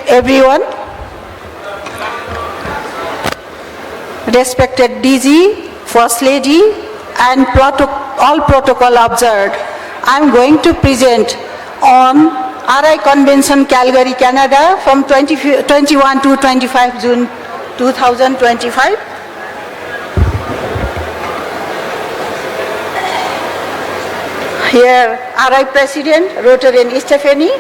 everyone. Respected DG, First Lady, and all protocol observed. I am going to present on RI Convention Calgary, Canada from 21 to 25 June 2025. Here, RI President, Rotarian Stephanie,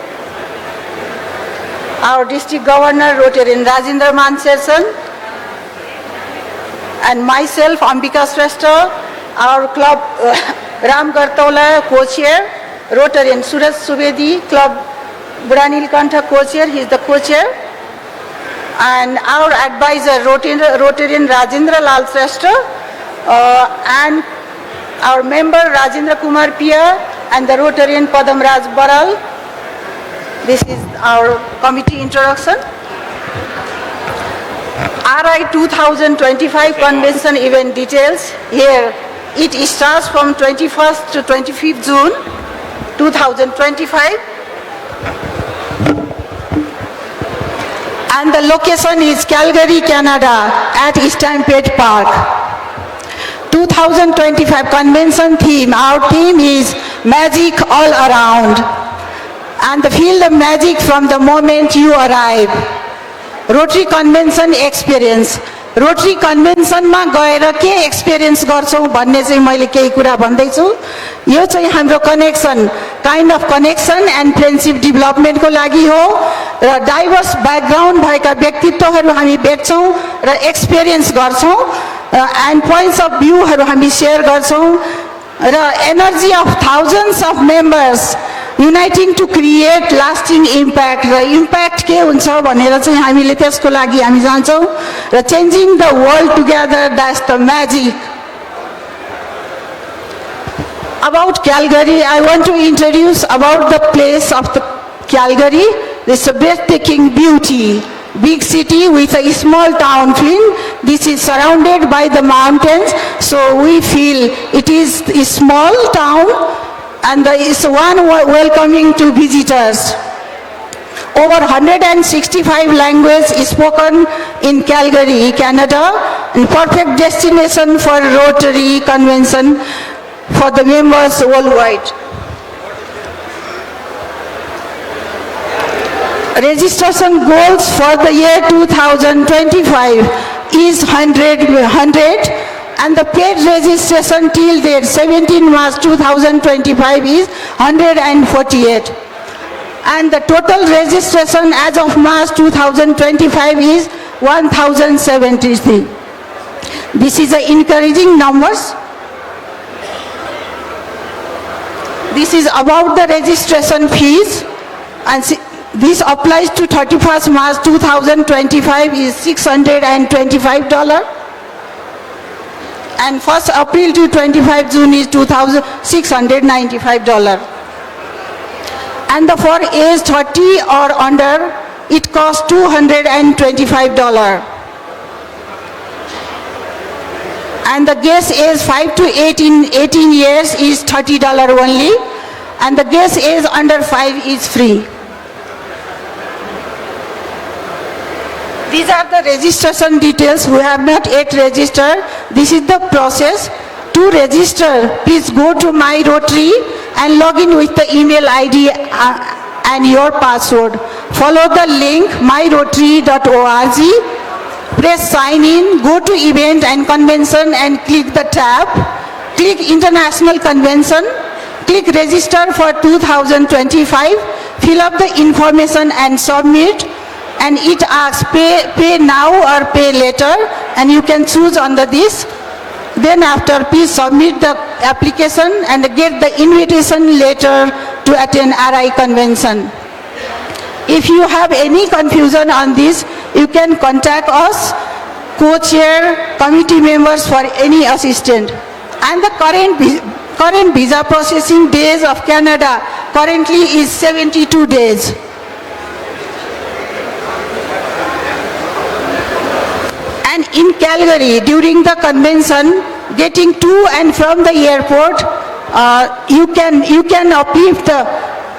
our District Governor, Rotarian Rajendra Manserson, and myself, Ambika Shrestha, our club, Ram Gartaula, co-chair, Rotarian Suraj Subedi, club Buranil Kantha, co-chair, he is the co-chair, and our advisor, Rotarian Rajendra Lal Shrestha, and our member Rajendra Kumar Pia and the Rotarian Padam Raj Baral. This is our committee introduction. RI 2025 convention event details. Here it starts from 21st to 25th June 2025. And the location is Calgary, Canada at Stampede Park. 2025 convention theme, our theme is magic all around, and the feel the magic from the moment you arrive. Rotary convention experience. Rotary convention मा गएर के experience गर्छौं भन्ने चाहिँ मैले केही कुरा भन्दै छु. यो चाहिँ हाम्रो connection, kind of connection and friendship development को लागि हो र diverse background भएका व्यक्तित्वहरू हामी भेट्छौं र experience गर्छौं and points of view हरू हामी share गर्छौं र energy of thousands of members uniting to create lasting impact raw impact के हुन्छ भनेर चाहिँ हामीले त्यसको लागि हामी जान्छौं र changing the world together, that's the magic. About Calgary, I want to introduce about the place of the Calgary. This is a breathtaking beauty. Big city with a small town feel. This is surrounded by the mountains, so we feel it is a small town and it's one welcoming to visitors. Over 165 languages is spoken in Calgary, Canada, and perfect destination for Rotary Convention for the members worldwide. Registration goals for the year 2025 is 100 and the paid registration till date 17 March 2025 is 148 and the total registration as of March 2025 is 1073. This is the encouraging numbers. This is about the registration fees, and this applies to 31st March 2025 is $625 and 1st April to 25 June is $2,695. And for age 30 or under, it costs $225. And the guest age 5 to 18 years is $30 only, and the guest age under 5 is free. These are the registration details. Who have not yet registered, this is the process. To register, please go to My Rotary and log in with the email ID and your password. Follow the link myrotary.org. Press sign in, go to event and convention and click the tab. Click international convention. Click register for 2025. Fill up the information and submit. And it asks pay now or pay later, and you can choose under this. Then after, please submit the application and get the invitation letter to attend RI convention. If you have any confusion on this, you can contact us, co-chair, committee members for any assistance. And the current visa processing days of Canada currently is 72 days. And in Calgary, during the convention, getting to and from the airport, you can uplift the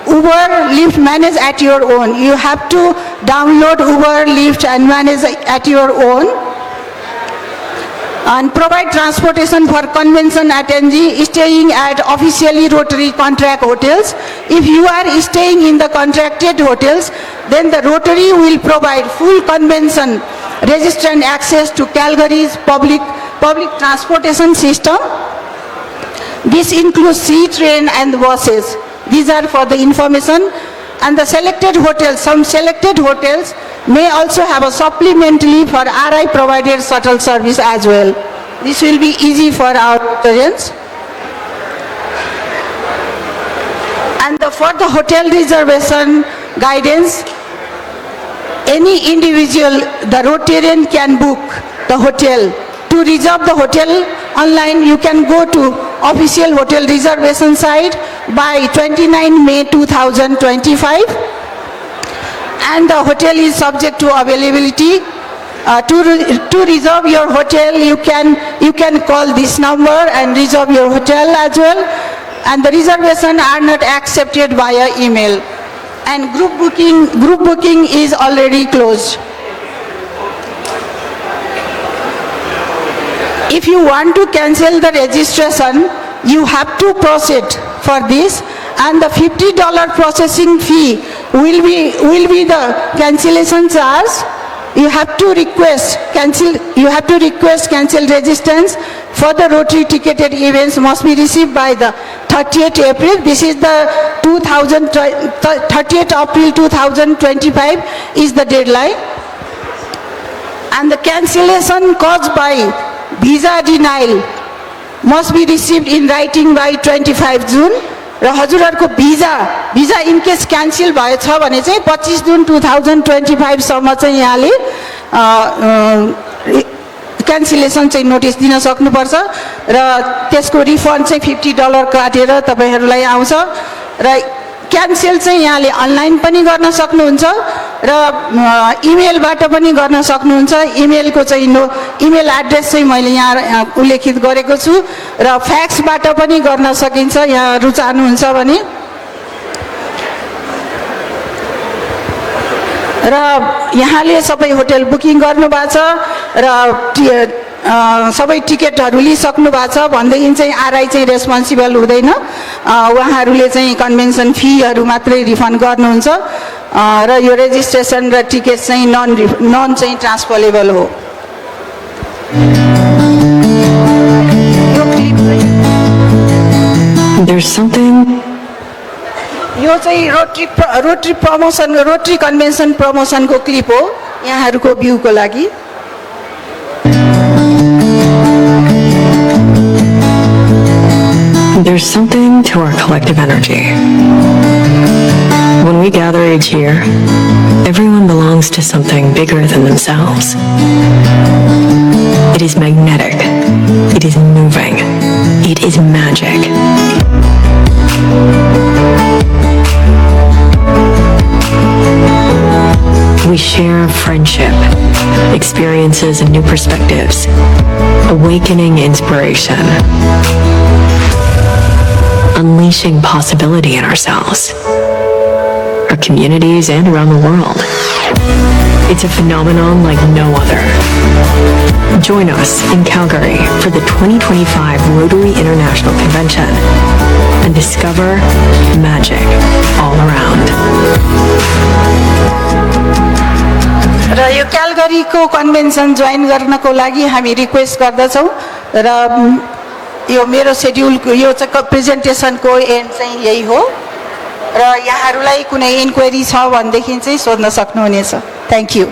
Uber, Lyft manage at your own. You have to download Uber, Lyft and manage at your own. And provide transportation for convention attendee staying at officially Rotary contract hotels. If you are staying in the contracted hotels, then the Rotary will provide full convention registered access to Calgary's public transportation system. This includes sea, train and buses. These are for the information. And the selected hotels, some selected hotels may also have a supplementary for RI provided shuttle service as well. This will be easy for our Rotarians. And for the hotel reservation guidance, any individual, the Rotarian can book the hotel. To reserve the hotel online, you can go to official hotel reservation site by 29 May 2025. And the hotel is subject to availability. To reserve your hotel, you can call this number and reserve your hotel as well. And the reservations are not accepted via email. And group booking is already closed. If you want to cancel the registration, you have to proceed for this, and the $50 processing fee will be the cancellation charge. You have to request cancel registrants for the Rotary ticketed events must be received by the 30th April. This is the 30th April 2025 is the deadline. And the cancellation caused by visa denial must be received in writing by 25 June. र हजुरहरुको भिजा in case cancel भएछ भने चाहिँ 25 जुन 2025 सम्म चाहिँ यहाँले cancellation चाहिँ notice दिन सक्नुपर्छ र त्यसको रिफन्ड चाहिँ $50 काटेर तपाईहरुलाई आउँछ र क्यान्सल चाहिँ यहाँले अनलाइन पनि गर्न सक्नुहुन्छ र इमेलबाट पनि गर्न सक्नुहुन्छ। इमेलको चाहिँ इमेल एड्रेस चाहिँ मैले यहाँ उल्लेखित गरेको छु र फ्याक्सबाट पनि गर्न सकिन्छ यहाँ रुचाउनुहुन्छ भने। र यहाँले सबै होटल बुकिङ गर्नुभएको छ र सबै टिकटहरु लिइसक्नु भएको छ भन्देखि चाहिँ आरआई चाहिँ रेस्पोन्सिबल हुँदैन। उहाँहरूले चाहिँ कन्भेन्सन फीहरु मात्रै रिफन्ड गर्नुहुन्छ र यो रेजिस्ट्रेसन र टिकट चाहिँ नन चाहिँ ट्रान्सफरेबल हो। There's something यो चाहिँ रोटरी कन्भेन्सन प्रमोसनको क्लिप हो यहाँहरुको भ्यूको लागि। There's something to our collective energy. When we gather each year, everyone belongs to something bigger than themselves. It is magnetic. It is moving. It is magic. We share friendship, experiences and new perspectives, awakening inspiration, unleashing possibility in ourselves, our communities and around the world. It's a phenomenon like no other. Join us in Calgary for the 2025 Rotary International Convention and discover magic all around. Raw yo क्यालगरीको convention join गर्नको लागि हामी request गर्दछौं र यो मेरो शेड्युलको यो चाहिँ प्रेजेन्टेसनको end चाहिँ यही हो र यहाँहरुलाई कुनै inquiry छ भनेदेखि चाहिँ सोध्न सक्नुहुनेछ। Thank you.